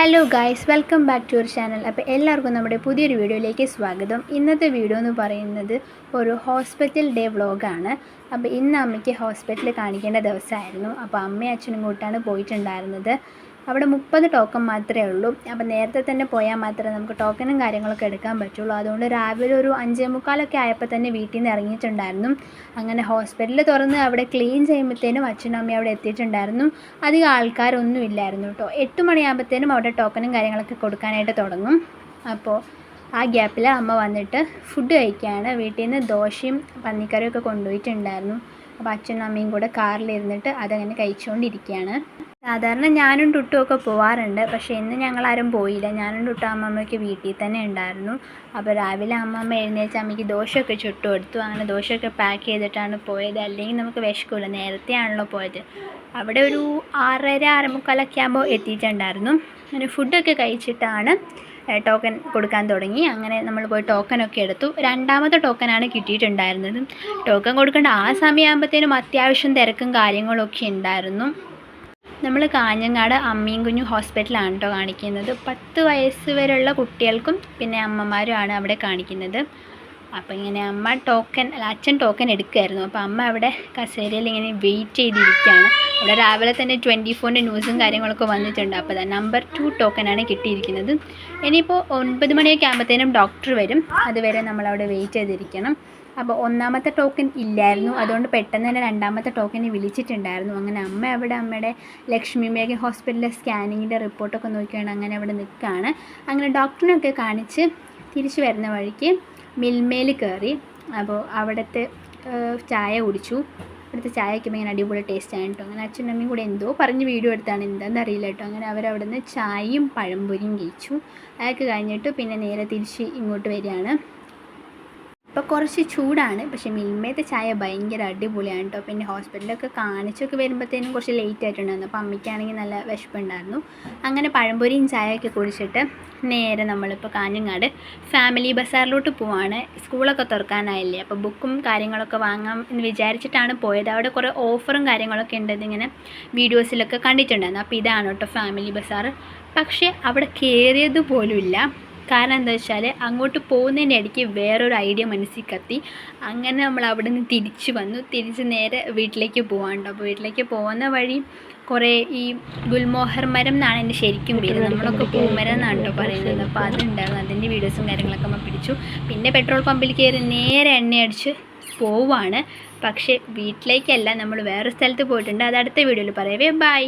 Hello guys, welcome back to your channel. അപ്പോൾ എല്ലാവർക്കും നമ്മുടെ പുതിയൊരു വീഡിയോയിലേക്ക് സ്വാഗതം. ഇന്നത്തെ വീഡിയോ എന്ന് പറയുന്നത് ഒരു ഹോസ്പിറ്റൽ ഡേ വ്ളോഗാണ്. അപ്പോൾ ഇന്ന് അമ്മയ്ക്ക് ഹോസ്പിറ്റലിൽ കാണിക്കേണ്ട ദിവസമായിരുന്നു. അപ്പോൾ അമ്മയും അച്ഛനും കൂട്ടാണ് പോയിട്ടുണ്ടായിരുന്നത്. അവിടെ 30 ടോക്കൺ മാത്രമേ ഉള്ളൂ. അപ്പോൾ നേരത്തെ തന്നെ പോയാൽ മാത്രമേ നമുക്ക് ടോക്കണും കാര്യങ്ങളൊക്കെ എടുക്കാൻ പറ്റുള്ളൂ. അതുകൊണ്ട് രാവിലെ ഒരു 5:45 ആയപ്പോൾ തന്നെ വീട്ടിൽ നിന്ന് ഇറങ്ങിയിട്ടുണ്ടായിരുന്നു. അങ്ങനെ ഹോസ്പിറ്റൽ തുറന്ന് അവിടെ ക്ലീൻ ചെയ്യുമ്പോഴത്തേനും അച്ഛനും അമ്മയും അവിടെ എത്തിയിട്ടുണ്ടായിരുന്നു. അധികം ആൾക്കാരൊന്നും ഇല്ലായിരുന്നു കേട്ടോ. 8 മണിയാകുമ്പോഴത്തേനും അവിടെ ടോക്കണും കാര്യങ്ങളൊക്കെ കൊടുക്കാനായിട്ട് തുടങ്ങും. അപ്പോൾ ആ ഗ്യാപ്പിൽ അമ്മ വന്നിട്ട് ഫുഡ് കഴിക്കുകയാണ്. വീട്ടിൽ നിന്ന് ദോശയും പന്നിക്കറിയൊക്കെ കൊണ്ടുപോയിട്ടുണ്ടായിരുന്നു. അപ്പോൾ അച്ഛനും അമ്മയും കൂടെ കാറിലിരുന്നിട്ട് അതങ്ങനെ കഴിച്ചുകൊണ്ടിരിക്കുകയാണ്. സാധാരണ ഞാനും ടുട്ടുമൊക്കെ പോവാറുണ്ട്, പക്ഷേ ഇന്ന് ഞങ്ങളാരും പോയില്ല. ഞാനും ടുട്ടും അമ്മമ്മയ്ക്ക് വീട്ടിൽ തന്നെ ഉണ്ടായിരുന്നു. അപ്പോൾ രാവിലെ അമ്മമ്മ എഴുന്നേറ്റ് അമ്മയ്ക്ക് ദോശയൊക്കെ ചുട്ടു കൊടുത്തു. അങ്ങനെ ദോശയൊക്കെ പാക്ക് ചെയ്തിട്ടാണ് പോയത്. അല്ലെങ്കിൽ നമുക്ക് വിശക്കില്ല, നേരത്തെ ആണല്ലോ പോയത്. അവിടെ ഒരു 6:30 6:45 ആകുമ്പോൾ എത്തിയിട്ടുണ്ടായിരുന്നു. അങ്ങനെ ഫുഡൊക്കെ കഴിച്ചിട്ടാണ് ടോക്കൺ കൊടുക്കാൻ തുടങ്ങി. അങ്ങനെ നമ്മൾ പോയി ടോക്കനൊക്കെ എടുത്തു. 2ാമത്തെ ടോക്കനാണ് കിട്ടിയിട്ടുണ്ടായിരുന്നത്. ടോക്കൺ കൊടുക്കേണ്ട ആ സമയമാകുമ്പോഴത്തേനും അത്യാവശ്യം തിരക്കും കാര്യങ്ങളൊക്കെ ഉണ്ടായിരുന്നു. നമ്മൾ കാഞ്ഞങ്ങാട് അമ്മയും കുഞ്ഞും ഹോസ്പിറ്റലാണ് കേട്ടോ കാണിക്കുന്നത്. 10 വയസ്സ് വരെയുള്ള കുട്ടികൾക്കും പിന്നെ അമ്മമാരുമാണ് അവിടെ കാണിക്കുന്നത്. അപ്പോൾ ഇങ്ങനെ അച്ഛൻ ടോക്കൺ എടുക്കുമായിരുന്നു. അപ്പോൾ അമ്മ അവിടെ കസേരയിൽ ഇങ്ങനെ വെയിറ്റ് ചെയ്തിരിക്കുകയാണ്. അവിടെ രാവിലെ തന്നെ 24ൻ്റെ ന്യൂസും കാര്യങ്ങളൊക്കെ വന്നിട്ടുണ്ട്. അപ്പോൾ നമ്പർ 2 ടോക്കനാണ് കിട്ടിയിരിക്കുന്നത്. ഇനിയിപ്പോൾ 9 മണിയൊക്കെ ആകുമ്പോഴത്തേനും ഡോക്ടർ വരും. അതുവരെ നമ്മളവിടെ വെയിറ്റ് ചെയ്തിരിക്കണം. അപ്പോൾ 1ാമത്തെ ടോക്കൺ ഇല്ലായിരുന്നു. അതുകൊണ്ട് പെട്ടെന്ന് തന്നെ 2ാമത്തെ ടോക്കനെ വിളിച്ചിട്ടുണ്ടായിരുന്നു. അങ്ങനെ അമ്മ അവിടെ അമ്മയുടെ ലക്ഷ്മി മേഘ ഹോസ്പിറ്റലിലെ സ്കാനിങ്ങിൻ്റെ റിപ്പോർട്ടൊക്കെ നോക്കിയാണ് അങ്ങനെ അവിടെ നിൽക്കുകയാണ്. അങ്ങനെ ഡോക്ടറിനൊക്കെ കാണിച്ച് തിരിച്ച് വരുന്ന വഴിക്ക് മിൽമയിൽ കയറി. അപ്പോൾ അവിടുത്തെ ചായ കുടിച്ചു. അവിടുത്തെ ചായയൊക്കെ ഇങ്ങനെ അടിപൊളി ടേസ്റ്റാണ് കേട്ടോ. അങ്ങനെ അച്ഛനും അമ്മയും കൂടെ എന്തോ പറഞ്ഞ് വീഡിയോ എടുത്താണ്, എന്താണെന്ന് അറിയില്ല കേട്ടോ. അങ്ങനെ അവരവിടെ നിന്ന് ചായയും പഴംപൊരിയും കഴിച്ചു. അതൊക്കെ കഴിഞ്ഞിട്ട് പിന്നെ നേരെ തിരിച്ച് ഇങ്ങോട്ട് വരികയാണ്. ഇപ്പോൾ കുറച്ച് ചൂടാണ്, പക്ഷേ മിൽമയത്തെ ചായ ഭയങ്കര അടിപൊളിയാണ് കേട്ടോ. പിന്നെ ഹോസ്പിറ്റലൊക്കെ കാണിച്ചൊക്കെ വരുമ്പോഴത്തേനും കുറച്ച് ലേറ്റ് ആയിട്ടുണ്ടായിരുന്നു. അപ്പോൾ അമ്മയ്ക്കാണെങ്കിൽ നല്ല വിശപ്പുണ്ടായിരുന്നു. അങ്ങനെ പഴംപൊരിയും ചായയൊക്കെ കുടിച്ചിട്ട് നേരെ നമ്മളിപ്പോൾ കാഞ്ഞങ്ങാട് ഫാമിലി ബസാറിലോട്ട് പോവാണ്. സ്കൂളൊക്കെ തുറക്കാനായില്ലേ, അപ്പോൾ ബുക്കും കാര്യങ്ങളൊക്കെ വാങ്ങാം എന്ന് വിചാരിച്ചിട്ടാണ് പോയത്. അവിടെ കുറേ ഓഫറും കാര്യങ്ങളൊക്കെ ഉണ്ട്, ഇതിങ്ങനെ വീഡിയോസിലൊക്കെ കണ്ടിട്ടുണ്ടായിരുന്നു. അപ്പോൾ ഇതാണ് കേട്ടോ ഫാമിലി ബസാർ. പക്ഷേ അവിടെ കയറിയത് പോലുമില്ല. കാരണം എന്താ വെച്ചാൽ അങ്ങോട്ട് പോകുന്നതിൻ്റെ ഇടയ്ക്ക് വേറൊരു ഐഡിയ മനസ്സിൽ കത്തി. അങ്ങനെ നമ്മൾ അവിടെ നിന്ന് തിരിച്ച് നേരെ വീട്ടിലേക്ക് പോകാനുണ്ടോ. അപ്പോൾ വീട്ടിലേക്ക് പോകുന്ന വഴി കുറേ ഈ ഗുൽമോഹർ മരം എന്നാണ് എൻ്റെ ശരിക്കും പേര്, നമ്മളൊക്കെ പൂമരം എന്നാണ് കേട്ടോ പറയുന്നത്. അപ്പോൾ അതുണ്ടായിരുന്നു, അതിൻ്റെ വീഡിയോസും കാര്യങ്ങളൊക്കെ നമ്മൾ പിടിച്ചു. പിന്നെ പെട്രോൾ പമ്പിൽ കയറി നേരെ എണ്ണയടിച്ച് പോവാണ്. പക്ഷേ വീട്ടിലേക്കല്ല, നമ്മൾ വേറെ സ്ഥലത്ത് പോയിട്ടുണ്ട്. അത് അടുത്ത വീഡിയോയിൽ പറയാവേ. ബൈ.